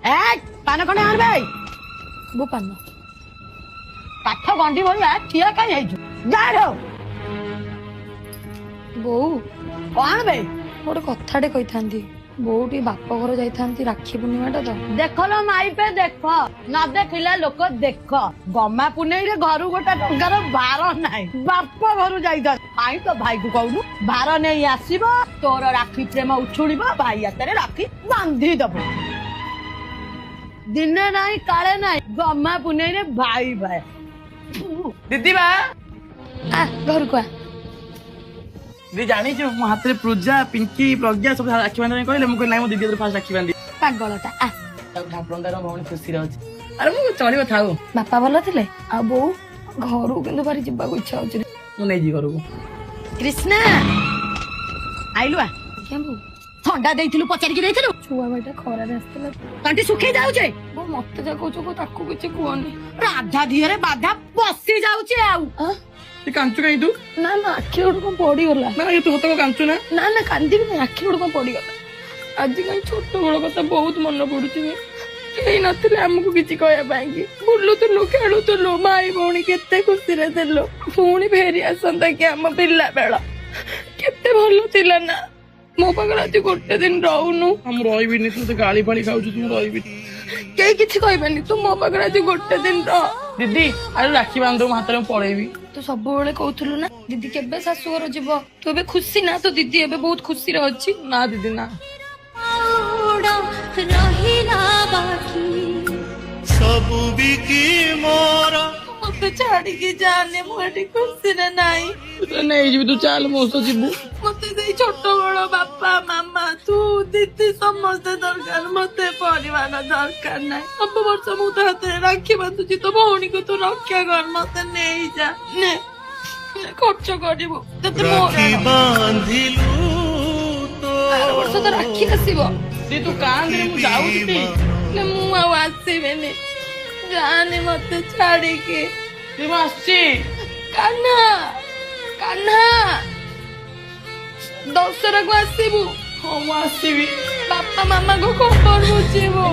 ପାନ ଖଣ୍ଡେ ଆଣିବେ। ବୋ ପାନ କାଠ ଗଣ୍ଡି ଭଳିଆ ଠିଆ କାହିଁ ହେଇଛୁ? ଯାର ବୋଉ କଣ ବେ? ଗୋଟେ କଥାଟେ କହିଥାନ୍ତି। ବୋଉ ଟିକେ ବାପ ଘର ଯାଇଥାନ୍ତି ରାକ୍ଷୀ ପୂର୍ଣ୍ଣିମାଟା ତ। ଦେଖଲ ମାଇପେ ଦେଖ, ନ ଦେଖିଲେ ଲୋକ ଦେଖ। ଗମା ପୁନେଇରେ ଘରୁ ଗୋଟେ ଟଙ୍କାର ବାର ନାହିଁ, ବାପ ଘରୁ ଯାଇଥାନ୍ତି। କାଇଁ ତ ଭାଇକୁ କହୁନୁ ଭାର ନେଇ ଆସିବ, ତୋର ରାକ୍ଷୀ ପ୍ରେମ ଉଛୁଳିବ, ଭାଇ ହାତରେ ରାକ୍ଷୀ ବାନ୍ଧି ଦବ। ଦିନେ ନାହିଁ କାଳେ ନାହିଁ, ଗମା ପୁନେଇରେ ଭାଇ ଭାଇ। ଦିଦି ବା ଘରକୁ ଆ। ଦିଦି ଜାଣିଛୁ ମୋ ହାତରେ ପୂଜା ପିଙ୍କି ପ୍ରଜ୍ଞା ସବୁ ରାକ୍ଷୀ ବାନ୍ଧିବା କହିଲେ, ମୁଁ କହିଲି ନାଇଁ ମୋ ଦିଦି ହାତରେ ଫାଷ୍ଟ ରାକ୍ଷୀ ବାନ୍ଧି। ପାଗଳଟା ଆ। ତାକୁ ଠାକୁରଙ୍କ ଭଉଣୀ ଖୁସିରେ ଅଛି। ଆରେ ମୁଁ ଚଳିବ ଥାଉ। ବାପା ଭଲ ଥିଲେ? ଆଉ ବୋଉ? ଘରକୁ କିନ୍ତୁ ଭାରି ଯିବାକୁ ଇଚ୍ଛା ହଉଛି। ମୁଁ ନେଇଯିବି ଘରକୁ। କୃଷ୍ଣା ଆଇଲୁ ଆ। ଆଜ୍ଞା ବୋଉ। ଥଣ୍ଡା ଦେଇଥିଲୁ ପଚାରିକି ଦେଇଥିଲୁ? ଛୁଆ ବେଟା ଖରାରେ ଆସିଥିଲା। ତଣ୍ଟି ଶୁଖେଇ ଯାଉଛି। ବୋଉ ମତେ ଯା କହୁଛ ତାକୁ କିଛି କୁହନି। ରାଧା ଧିଅରେ ବାଧା ପଶି ଯାଉଛି ଆଉ। ତୁ କାଞ୍ଚୁ କାହିଁ ତୁ? ନା ନା ଆଖି ଗୋଟେ କଣ ପଡିଗଲା। ନା ତୁ ସତ କାଞ୍ଚୁ ନା? ନା ନା କାନ୍ଦିବି ନାହିଁ, ଆଖି ଗୋଟେ କଣ ପଡିଗଲା। ଆଜି କାହିଁ ଛୋଟ ବେଳ କଥା ବହୁତ ମନେ ପଡୁଛି। କେହି ନଥିଲେ ଆମକୁ କିଛି କହିବା ପାଇଁ କି। ବୁଲୁଥିଲୁ ଖେଳୁଥିଲୁ, ଭାଇ ଭଉଣୀ କେତେ ଖୁସିରେ ଥିଲୁ। ପୁଣି ଫେରି ଆସନ୍ତା କି ଆମ ପିଲା ବେଳ। କେତେ ଭଲ ଥିଲା ନା। ମୋ ପାଖରେ ଆଜି ଗୋଟେ ଦିନ ରହୁନୁ। ମୁଁ ରହିବିନି, ତୁ ମତେ ଗାଳି ଫାଳି ଖାଉଛୁ, ତୁ ରହିବିନି। କେହି କିଛି କହିବେନି, ତୁ ମୋ ପାଖରେ ଆଜି ଗୋଟେ ଦିନ ରହ। ଦିଦି ଆରେ ରାକ୍ଷୀ ବାନ୍ଧ, ମୋ ହାତରେ ମୁଁ ପଳେଇବି। ତୁ ସବୁବେଳେ କହୁଥିଲୁ ନା ଦିଦି କେବେ ଶାଶୁଘର ଯିବ। ତୁ ଏବେ ଖୁସି ନା? ତୋ ଦିଦି ଏବେ ବହୁତ ଖୁସିରେ ଅଛି। ନା ଦିଦି ନା। ସବୁ ବିକି ମୋର ମତେ ଛାଡିକି ଯାଆନି, ମୁଁ ଏଠି ଖୁସିରେ ନାହିଁ। ନେଇଯିବି, ତୁ ଚାଲ ମୋ ସହ ଯିବୁ। ମତେ ସେଇ ଛୋଟ ବେଳ ବାପା ମାମା ତୁ ଦିଦି ସମସ୍ତେ ଦରକାର, ମତେ ପରିବାର ଦରକାର ନାହିଁ। ସବୁ ବର୍ଷ ମୁଁ ତ ହାତରେ ରାକ୍ଷୀ ବାନ୍ଧୁଛି, ତୋ ଭଉଣୀକୁ ତୁ ରକ୍ଷା କର, ମତେ ନେଇଯା। ନେ ଖର୍ଚ୍ଚ କରିବୁ ତତେ ରାକ୍ଷୀ ବାନ୍ଧିଲୁ ଆର ବର୍ଷ ତ ରାକ୍ଷୀ ଆସିବ। ଦିଦି ତୁ କାନ୍ଦିନି, ମୁଁ ଯାଉଛି। ନା ମୁଁ ଆଉ ଆସିବିନି, ଯାଆନି ମତେ ଛାଡିକି। ମୁଁ ଆସିଛି। କାହ୍ନା କାହ୍ନା ଦଶହରାକୁ ଆସିବୁ। ହଁ ମୁଁ ଆସିବି। ବାପା ମାମାଙ୍କୁ ଖବର ବୁଝିବୁ।